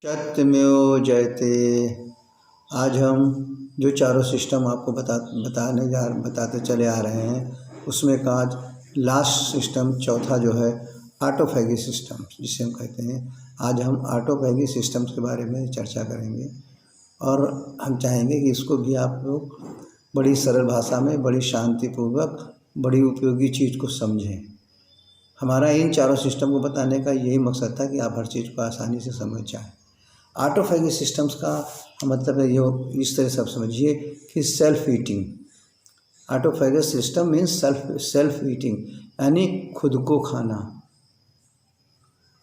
सत्यमेव जयते। आज हम जो चारों सिस्टम आपको बताते चले आ रहे हैं, उसमें का आज लास्ट सिस्टम चौथा जो है ऑटोफैगी सिस्टम जिसे हम कहते हैं। आज हम ऑटोफैगी सिस्टम्स के बारे में चर्चा करेंगे और हम चाहेंगे कि इसको भी आप लोग बड़ी सरल भाषा में, बड़ी शांतिपूर्वक, बड़ी उपयोगी चीज़ को समझें। हमारा इन चारों सिस्टम को बताने का यही मकसद था कि आप हर चीज़ को आसानी से समझ जाएं। ऑटोफैगी सिस्टम्स का मतलब है ये, इस तरह से आप समझिए कि self eating. Autophagous system means self eating, यानी खुद को खाना।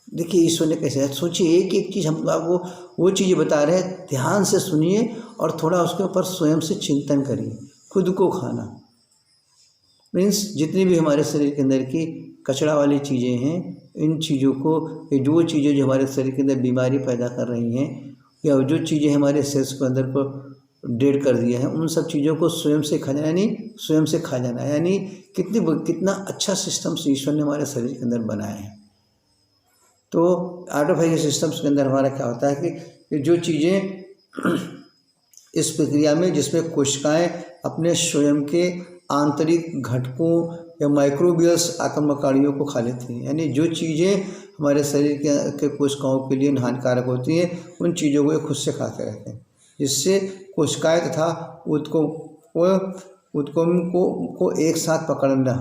देखिए ईश्वर ने कैसे, सोचिए एक एक चीज़ हम आपको वो चीज़ें बता रहे हैं, ध्यान से सुनिए और थोड़ा उसके ऊपर स्वयं से चिंतन करिए। खुद को खाना मीन्स जितनी भी हमारे शरीर के अंदर की कचरा वाली चीज़ें हैं, इन चीज़ों को, जो चीज़ें जो हमारे शरीर के अंदर बीमारी पैदा कर रही हैं या जो चीज़ें हमारे सेल्स के अंदर को डेड कर दिया है, उन सब चीज़ों को स्वयं से खा जाना, यानी स्वयं से खा जाना, यानी कितना अच्छा सिस्टम ईश्वर ने हमारे शरीर के अंदर बनाए हैं। तो ऑटोफैगी सिस्टम्स के अंदर हमारा क्या होता है कि जो चीज़ें इस प्रक्रिया में, जिसमें कोशिकाएं अपने स्वयं के आंतरिक घटकों या माइक्रोबियल्स आक्रमणकारियों को खा लेती हैं, यानी जो चीज़ें हमारे शरीर के कोशिकाओं के लिए हानिकारक होती हैं, उन चीज़ों को ये खुद से खाते रहते हैं, जिससे कोशिकाएं तथा ऊतकों को एक साथ पकड़ना,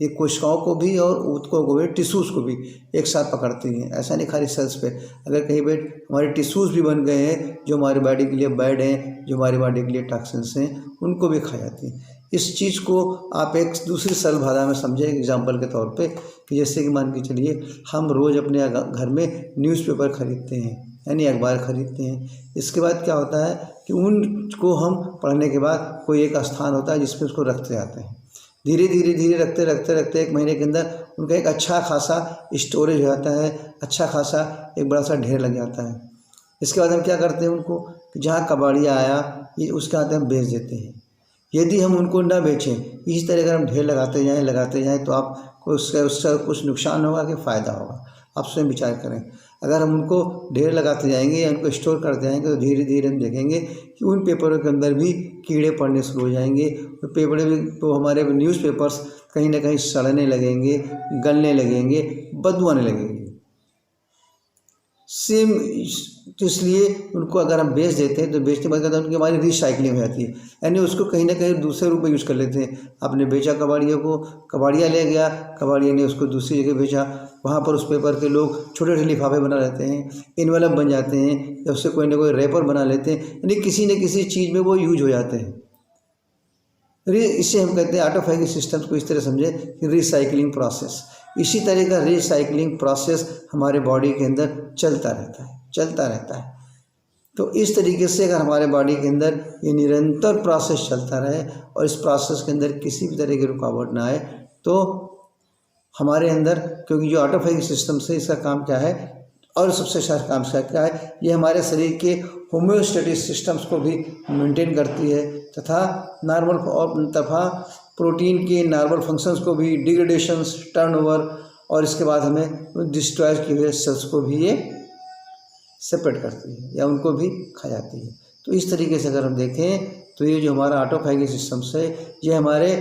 ये कोशिकाओं को भी और ऊतकों को भी, टिश्यूज़ को भी एक साथ पकड़ती हैं। ऐसा नहीं खाली सेल्स पे, अगर कहीं पे हमारे टिश्यूज़ भी बन गए हैं जो हमारी बॉडी के लिए बैड हैं, जो हमारी बॉडी के लिए टॉक्सिन्स हैं, उनको भी खा जाती हैं। इस चीज़ को आप एक दूसरी सरल भाषा में समझें एग्जाम्पल के तौर पे, कि जैसे कि मान के चलिए हम रोज़ अपने घर में न्यूज़पेपर खरीदते हैं, यानी अखबार खरीदते हैं। इसके बाद क्या होता है कि उनको हम पढ़ने के बाद कोई एक स्थान होता है जिसमें उसको रखते जाते हैं। धीरे धीरे रखते एक महीने के अंदर उनका एक अच्छा खासा स्टोरेज हो जाता है, अच्छा खासा एक बड़ा सा ढेर लग जाता है। इसके बाद हम क्या करते हैं, उनको जहाँ कबाड़िया आया ये उसके हाथ हम बेच देते हैं। यदि हम उनको ना बेचें, इसी तरह अगर हम ढेर लगाते जाएं तो आपको उसका कुछ नुकसान होगा कि फ़ायदा होगा, आप स्वयं विचार करें। अगर हम उनको ढेर लगाते जाएंगे या उनको स्टोर करते जाएंगे तो धीरे धीरे हम देखेंगे कि उन पेपरों के अंदर भी कीड़े पड़ने शुरू हो जाएंगे। तो पेपर भी, तो हमारे न्यूज़पेपर्स कहीं ना कहीं सड़ने लगेंगे, गलने लगेंगे, बदबू आने लगेंगे। सेम तो इसलिए उनको अगर हम बेच देते हैं तो बेचने के बाद उनकी हमारी रिसाइकलिंग हो जाती है, यानी उसको कहीं ना कहीं दूसरे रूप में यूज़ कर लेते हैं। आपने बेचा कबाड़ियों को, कबाड़िया ले गया, कबाड़िया ने उसको दूसरी जगह बेचा, वहाँ पर उस पेपर के लोग छोटे छोटे लिफाफे बना लेते हैं, इन्वेलप बन जाते हैं, या उससे कोई ना कोई रैपर बना लेते हैं, यानी किसी न किसी चीज़ में वो यूज हो जाते हैं। इसे हम कहते हैं ऑटोफैगी सिस्टम्स को इस तरह समझे कि रिसाइकलिंग प्रोसेस। इसी तरह का रिसाइकलिंग प्रोसेस हमारे बॉडी के अंदर चलता रहता है। तो इस तरीके से अगर हमारे बॉडी के अंदर ये निरंतर प्रोसेस चलता रहे और इस प्रोसेस के अंदर किसी भी तरह की रुकावट ना आए, तो हमारे अंदर, क्योंकि जो ऑटोफैगी सिस्टम से इसका काम क्या है और सबसे अच्छा काम क्या है, ये हमारे शरीर के होम्योस्टेटिक सिस्टम्स को भी मेंटेन करती है तथा प्रोटीन के नॉर्मल फंक्शंस को भी, डिग्रेडेशंस, टर्नओवर, और इसके बाद हमें डिस्ट्रॉय किए हुए सेल्स को भी ये सेपरेट करती है या उनको भी खा जाती है। तो इस तरीके से अगर हम देखें तो ये जो हमारा ऑटोफैगी सिस्टम्स है, ये हमारे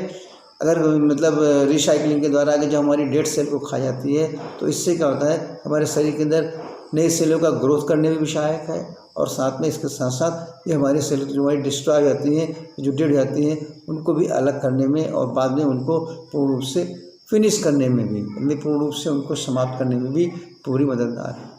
अगर मतलब रिसाइकलिंग के द्वारा अगर जो हमारी डेड सेल को खा जाती है, तो इससे क्या होता है, हमारे शरीर के अंदर नई सेलों का ग्रोथ करने में भी सहायक है, और साथ में इसके साथ साथ ये हमारी सेल जो हमारी डिस्ट्रॉय हो जाती हैं, जो डेड हो जाती हैं, उनको भी अलग करने में और बाद में उनको पूर्ण रूप से फिनिश करने में भी, पूर्ण रूप से उनको समाप्त करने में भी पूरी मददगार है।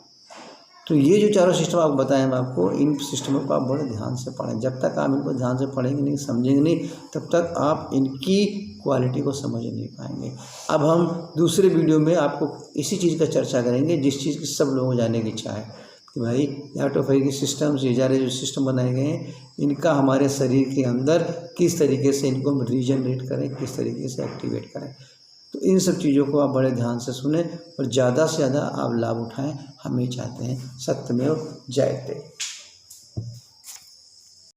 तो ये जो चारों सिस्टम आपको बताएं, हम आपको इन सिस्टमों को आप बड़े ध्यान से पढ़ें। जब तक आप इनको ध्यान से पढ़ेंगे नहीं, समझेंगे नहीं, तब तक आप इनकी क्वालिटी को समझ नहीं पाएंगे। अब हम दूसरे वीडियो में आपको इसी चीज़ का चर्चा करेंगे, जिस चीज़ की सब लोगों को जानने की इच्छा है कि भाई ऑटोफैगी सिस्टम्स, ये सारे जो सिस्टम बनाए गए हैं, इनका हमारे शरीर के अंदर किस तरीके से इनको हम रीजनरेट करें, किस तरीके से एक्टिवेट करें। तो इन सब चीज़ों को आप बड़े ध्यान से सुने और ज़्यादा से ज़्यादा आप लाभ उठाएं, हम ये चाहते हैं। सत्यमेव जयते।